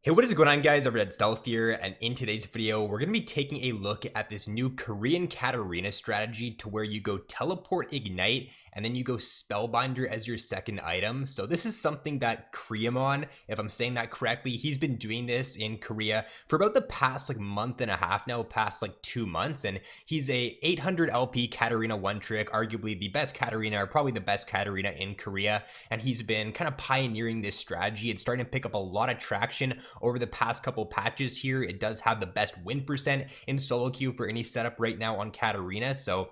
Hey, what is going on, guys? RvzStealth here, and in today's video we're going to be taking a look at this new Korean Katarina strategy to where you go teleport ignite and then you go Spellbinder as your second item. So this is something that Creammon, if I'm saying that correctly, he's been doing this in Korea for about the past month and a half now, past 2 months, and he's a 800 LP Katarina one trick, arguably the best Katarina, or probably the best Katarina in Korea, and he's been kind of pioneering this strategy. It's starting to pick up a lot of traction over the past couple patches here. It does have the best win percent in solo queue for any setup right now on Katarina, so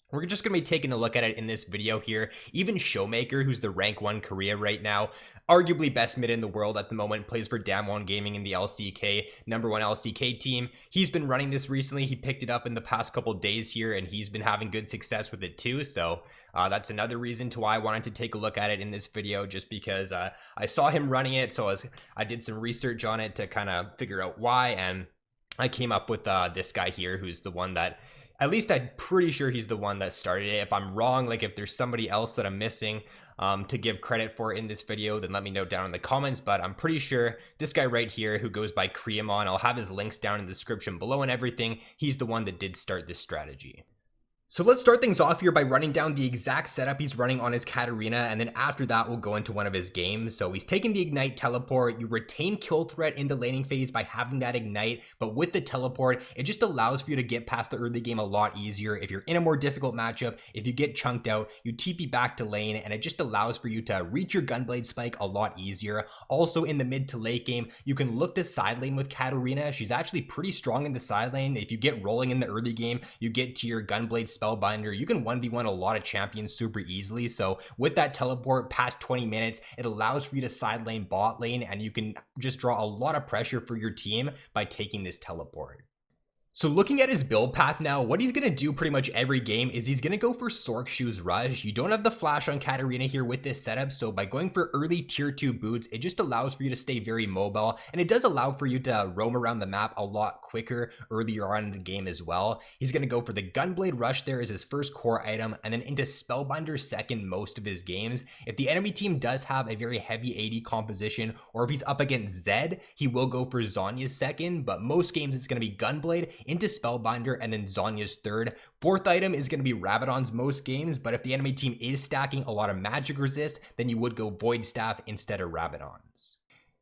we're just going to be taking a look at it in this video here. Even Showmaker, who's the rank 1 Korea right now, arguably best mid in the world at the moment, plays for Damwon Gaming in the LCK, number 1 LCK team. He's been running this recently. He picked it up in the past couple days here, and he's been having good success with it too. So that's another reason to why I wanted to take a look at it in this video, just because I saw him running it. So I did some research on it to kind of figure out why, and I came up with this guy here, who's the one that, at least I'm pretty sure he's the one that started it. If I'm wrong, if there's somebody else that I'm missing to give credit for in this video, then let me know down in the comments. But I'm pretty sure this guy right here, who goes by Creammon, I'll have his links down in the description below and everything, he's the one that did start this strategy. So let's start things off here by running down the exact setup he's running on his Katarina, and then after that we'll go into one of his games. So he's taking the ignite teleport. You retain kill threat in the laning phase by having that ignite, but with the teleport it just allows for you to get past the early game a lot easier. If you're in a more difficult matchup, if you get chunked out, you TP back to lane, and it just allows for you to reach your gunblade spike a lot easier. Also in the mid to late game, you can look to side lane with Katarina. She's actually pretty strong in the side lane. If you get rolling in the early game, you get to your gunblade Spellbinder, you can 1v1 a lot of champions super easily. So with that teleport past 20 minutes, it allows for you to side lane bot lane, and you can just draw a lot of pressure for your team by taking this teleport. So looking at his build path now, what he's going to do pretty much every game is he's going to go for Sork Shoes Rush. You don't have the flash on Katarina here with this setup, so by going for early tier 2 boots, it just allows for you to stay very mobile, and it does allow for you to roam around the map a lot quicker earlier on in the game as well. He's going to go for the Gunblade Rush there as his first core item, and then into Spellbinder second most of his games. If the enemy team does have a very heavy AD composition, or if he's up against Zed, he will go for Zhonya's second, but most games it's going to be Gunblade into Spellbinder and then Zhonya's third. Fourth item is going to be Rabadon's most games, but if the enemy team is stacking a lot of magic resist, then you would go Void Staff instead of Rabadon's.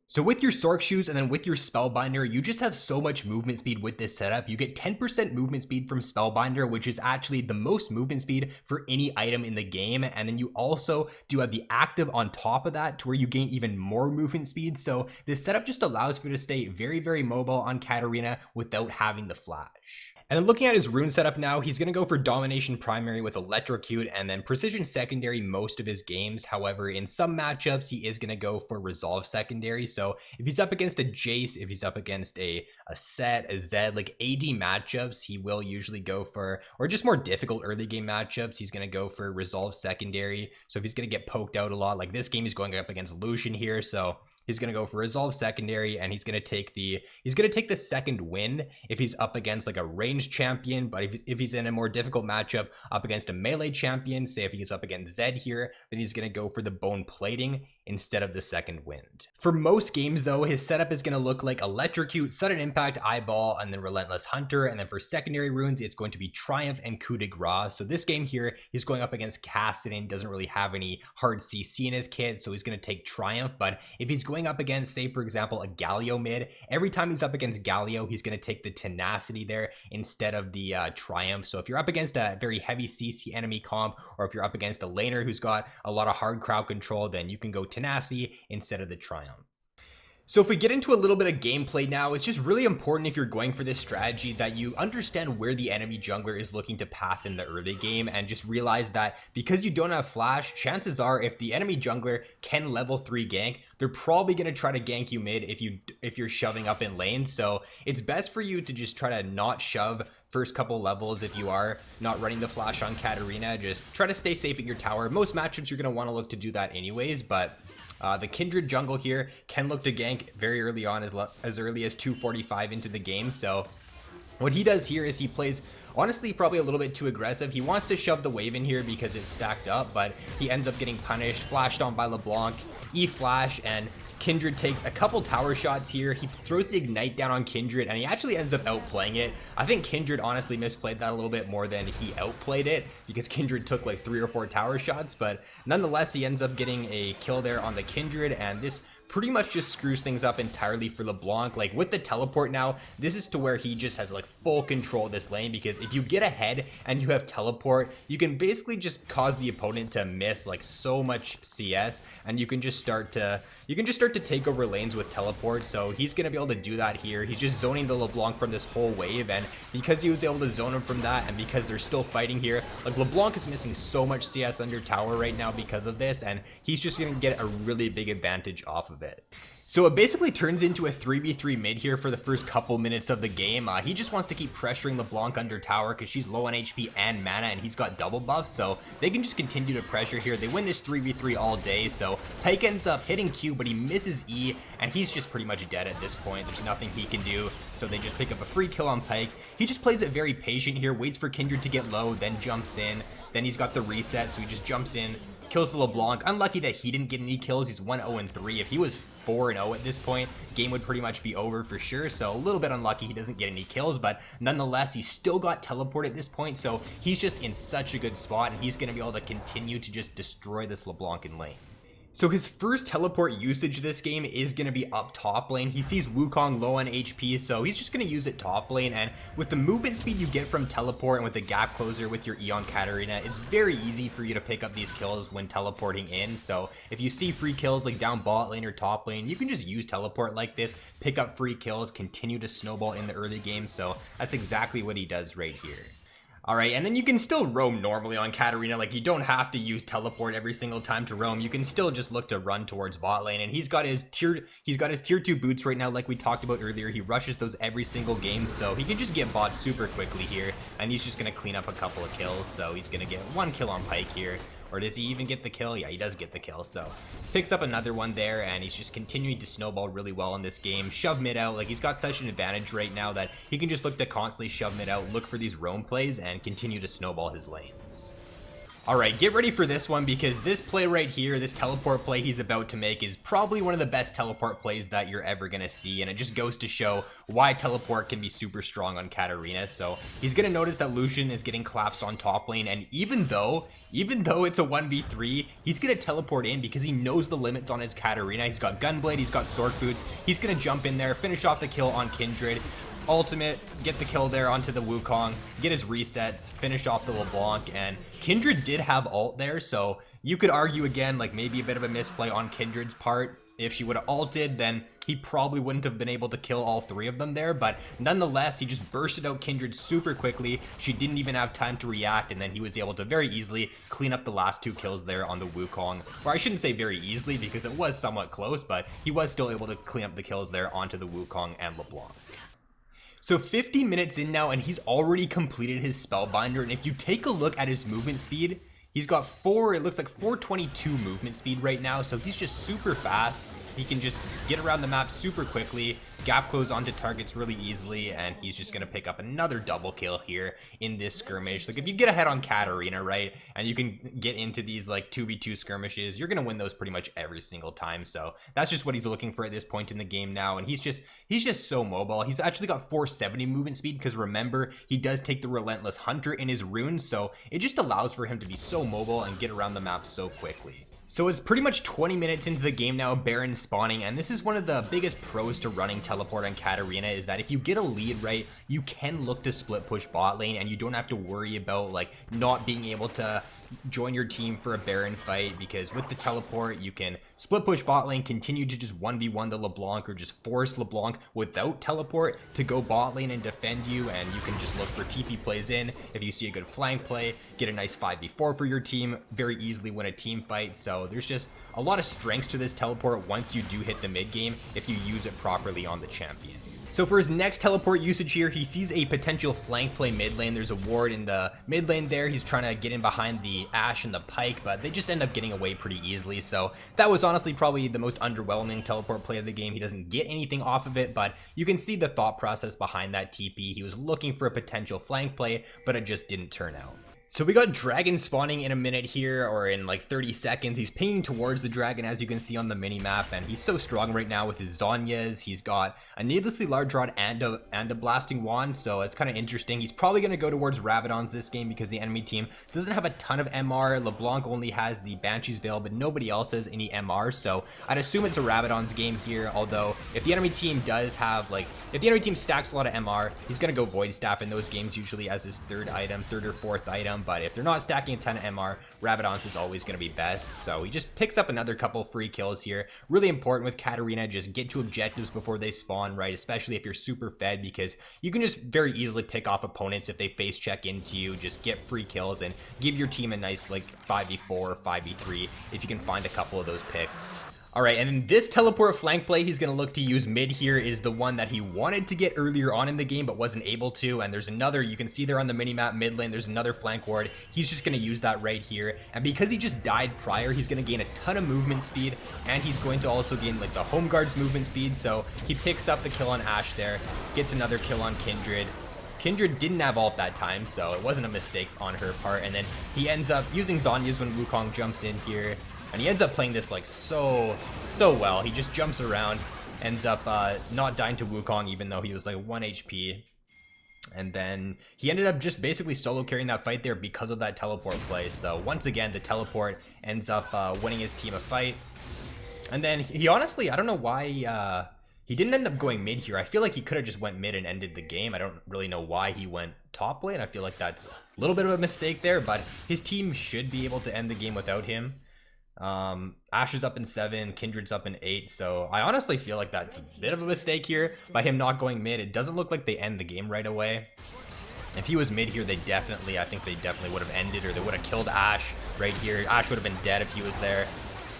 So with your Sork Shoes and then with your Spellbinder, you just have so much movement speed with this setup. You get 10% movement speed from Spellbinder, which is actually the most movement speed for any item in the game. And then you also do have the active on top of that to where you gain even more movement speed. So this setup just allows for you to stay very, very mobile on Katarina without having the flash. And then looking at his rune setup now, he's going to go for Domination Primary with Electrocute and then Precision Secondary most of his games. However, in some matchups, he is going to go for Resolve Secondary. So if he's up against a Jace, if he's up against a Set, a Zed, AD matchups, he will usually go for, or just more difficult early game matchups, he's going to go for Resolve Secondary. So if he's going to get poked out a lot, like this game, he's going up against Lucian here. So he's going to go for Resolve Secondary, and he's going to take the second win if he's up against a ranged champion. But if he's in a more difficult matchup up against a melee champion, say if he's up against Zed here, then he's going to go for the Bone Plating instead of the second wind. For most games though, his setup is going to look like Electrocute, Sudden Impact, Eyeball, and then Relentless Hunter. And then for secondary runes, it's going to be Triumph and Coup de Grace. So this game here, he's going up against Kassadin, doesn't really have any hard CC in his kit, so he's going to take Triumph. But if he's going up against, say for example, a Galio mid, every time he's up against Galio, he's going to take the Tenacity there instead of the Triumph. So if you're up against a very heavy CC enemy comp, or if you're up against a laner who's got a lot of hard crowd control, then you can go Tenacity instead of the Triumph. So if we get into a little bit of gameplay now, it's just really important if you're going for this strategy that you understand where the enemy jungler is looking to path in the early game, and just realize that because you don't have flash, chances are if the enemy jungler can level 3 gank, they're probably going to try to gank you mid if you're shoving up in lane. So it's best for you to just try to not shove first couple levels. If you are not running the flash on Katarina, just try to stay safe at your tower. Most matchups you're going to want to look to do that anyways, but the Kindred jungle here can look to gank very early on, as early as 245 into the game. So what he does here is he plays, honestly, probably a little bit too aggressive. He wants to shove the wave in here because it's stacked up, but he ends up getting punished, flashed on by LeBlanc, E-flash, and Kindred takes a couple tower shots here. He throws the ignite down on Kindred, and he actually ends up outplaying it. I think Kindred honestly misplayed that a little bit more than he outplayed it, because Kindred took like 3 or 4 tower shots, but nonetheless, he ends up getting a kill there on the Kindred, and this pretty much just screws things up entirely for LeBlanc. Like with the teleport now, this is to where he just has like full control of this lane, because if you get ahead and you have teleport, you can basically just cause the opponent to miss like so much CS, and you can just start to take over lanes with teleport. So he's going to be able to do that here. He's just zoning the LeBlanc from this whole wave, and because he was able to zone him from that, and because they're still fighting here, like LeBlanc is missing so much CS under tower right now because of this, and he's just going to get a really big advantage off of it. So it basically turns into a 3v3 mid here for the first couple minutes of the game. He just wants to keep pressuring LeBlanc under tower because she's low on HP and mana, and he's got double buffs, so they can just continue to pressure here. They win this 3v3 all day, so Pyke ends up hitting Q, but he misses E, and he's just pretty much dead at this point. There's nothing he can do, so they just pick up a free kill on Pyke. He just plays it very patient here, waits for Kindred to get low, then jumps in. Then he's got the reset, so he just jumps in, kills the LeBlanc. Unlucky that he didn't get any kills. He's 1-0-3. If he was 4-0 at this point, game would pretty much be over for sure. So a little bit unlucky he doesn't get any kills, but nonetheless, he's still got teleport at this point, so he's just in such a good spot, and he's going to be able to continue to just destroy this LeBlanc in lane. So his first teleport usage this game is going to be up top lane. He sees Wukong low on HP, so he's just going to use it top lane, and with the movement speed you get from teleport and with the gap closer with your E on Katarina, it's very easy for you to pick up these kills when teleporting in. So if you see free kills like down bot lane or top lane, you can just use teleport like this, pick up free kills, continue to snowball in the early game. So that's exactly what he does right here. Alright, and then you can still roam normally on Katarina. Like, you don't have to use teleport every single time to roam. You can still just look to run towards bot lane, and he's got his tier 2 boots right now, like we talked about earlier. He rushes those every single game, so he can just get bot super quickly here, and he's just gonna clean up a couple of kills. So he's gonna get 1 kill on Pyke here. Or does he even get the kill? Yeah, he does get the kill. So picks up another one there, and he's just continuing to snowball really well in this game. Shove mid out. Like, he's got such an advantage right now that he can just look to constantly shove mid out, look for these roam plays, and continue to snowball his lanes. Alright, get ready for this one, because this play right here, this teleport play he's about to make, is probably one of the best teleport plays that you're ever going to see, and it just goes to show why teleport can be super strong on Katarina. So he's going to notice that Lucian is getting collapsed on top lane, and even though it's a 1v3, he's going to teleport in because he knows the limits on his Katarina. He's got Gunblade, he's got Sword Boots, he's going to jump in there, finish off the kill on Kindred. Ultimate, get the kill there onto the Wukong, get his resets, finish off the LeBlanc, and Kindred did have ult there, so you could argue again, like maybe a bit of a misplay on Kindred's part. If she would have ulted, then he probably wouldn't have been able to kill all 3 of them there, but nonetheless, he just bursted out Kindred super quickly. She didn't even have time to react, and then he was able to very easily clean up the last 2 kills there on the Wukong. Or I shouldn't say very easily, because it was somewhat close, but he was still able to clean up the kills there onto the Wukong and LeBlanc. So 50 minutes in now, and he's already completed his Spellbinder, and if you take a look at his movement speed, he's got it looks like 422 movement speed right now, so he's just super fast. He can just get around the map super quickly, gap close onto targets really easily, and he's just going to pick up another double kill here in this skirmish. Like, if you get ahead on Katarina, right, and you can get into these like 2v2 skirmishes, you're going to win those pretty much every single time. So that's just what he's looking for at this point in the game now, and he's just so mobile. He's actually got 470 movement speed, because remember, he does take the Relentless Hunter in his runes, so it just allows for him to be so mobile and get around the map so quickly. So it's pretty much 20 minutes into the game now, Baron spawning, and this is one of the biggest pros to running teleport on Katarina, is that if you get a lead right, you can look to split push bot lane, and you don't have to worry about like not being able to join your team for a Baron fight, because with the teleport you can split push bot lane, continue to just 1v1 the LeBlanc, or just force LeBlanc without teleport to go bot lane and defend you, and you can just look for TP plays in. If you see a good flank play, get a nice 5v4 for your team, very easily win a team fight. So there's just a lot of strengths to this teleport once you do hit the mid game, if you use it properly on the champion. So for his next teleport usage here, he sees a potential flank play mid lane. There's a ward in the mid lane there. He's trying to get in behind the Ashe and the Pyke, but they just end up getting away pretty easily. So that was honestly probably the most underwhelming teleport play of the game. He doesn't get anything off of it, but you can see the thought process behind that TP. He was looking for a potential flank play, but it just didn't turn out. So we got dragon spawning in a minute here, or in like 30 seconds. He's pinging towards the dragon, as you can see on the mini map, and he's so strong right now with his Zhonya's. He's got a needlessly large rod and a blasting wand, so it's kind of interesting. He's probably going to go towards Rabadon's this game because the enemy team doesn't have a ton of MR. LeBlanc only has the Banshee's Veil, but nobody else has any MR, so I'd assume it's a Rabadon's game here. Although if the enemy team does have, like, if the enemy team stacks a lot of MR, he's going to go Void Staff in those games usually as his third or fourth item. But if they're not stacking a ton of MR, Rabadon's is always going to be best. So he just picks up another couple free kills here. Really important with Katarina, just get to objectives before they spawn, right? Especially if you're super fed, because you can just very easily pick off opponents if they face check into you. Just get free kills and give your team a nice like 5v4 or 5v3 if you can find a couple of those picks. Alright, and then this teleport flank play he's going to look to use mid here is the one that he wanted to get earlier on in the game but wasn't able to. And there's another, you can see there on the minimap mid lane, there's another flank ward. He's just going to use that right here. And because he just died prior, he's going to gain a ton of movement speed, and he's going to also gain like the home guard's movement speed. So he picks up the kill on Ashe there, gets another kill on Kindred. Kindred didn't have ult that time, so it wasn't a mistake on her part. And then he ends up using Zhonya's when Wukong jumps in here. And he ends up playing this like so well. He just jumps around, ends up not dying to Wukong even though he was like 1 HP. And then he ended up just basically solo carrying that fight there because of that teleport play. So once again, the teleport ends up winning his team a fight. And then he honestly, I don't know why he didn't end up going mid here. I feel like he could have just went mid and ended the game. I don't really know why he went top lane. I feel like that's a little bit of a mistake there, but his team should be able to end the game without him. Ashe is up in 7, Kindred's up in 8, so I honestly feel like that's a bit of a mistake here by him not going mid. It doesn't look like they end the game right away. If he was mid here, I think they definitely would have ended, or they would have killed Ashe right here. Ashe would have been dead if he was there.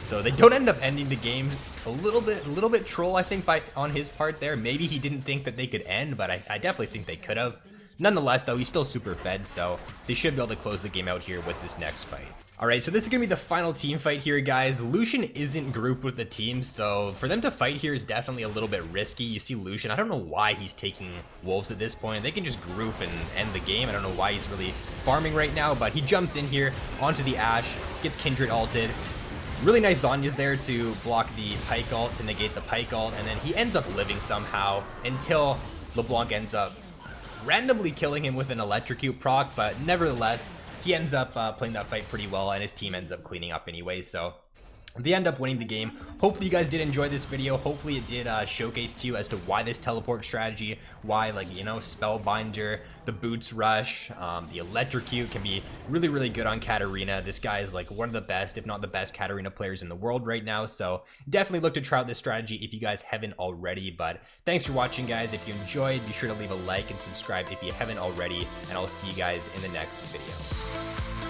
So they don't end up ending the game. A little bit troll, I think, on his part there. Maybe he didn't think that they could end, but I definitely think they could have. Nonetheless, though, he's still super fed, so they should be able to close the game out here with this next fight. Alright, so this is going to be the final team fight here, guys. Lucian isn't grouped with the team, so for them to fight here is definitely a little bit risky. You see Lucian, I don't know why he's taking wolves at this point. They can just group and end the game. I don't know why he's really farming right now, but he jumps in here onto the Ashe, gets Kindred ulted. Really nice Zhonya's there to block the Pyke ult, to negate the Pyke ult, and then he ends up living somehow until LeBlanc ends up randomly killing him with an electrocute proc, but nevertheless, he ends up playing that fight pretty well, and his team ends up cleaning up anyway, so they end up winning the game. Hopefully you guys did enjoy this video. Hopefully it did showcase to you as to why this teleport strategy, why, like, you know, Spellbinder, the boots rush, the electrocute can be really good on Katarina. This guy is like one of the best, if not the best, Katarina players in the world right now, so definitely look to try out this strategy if you guys haven't already. But thanks for watching, guys. If you enjoyed, be sure to leave a like and subscribe if you haven't already, and I'll see you guys in the next video.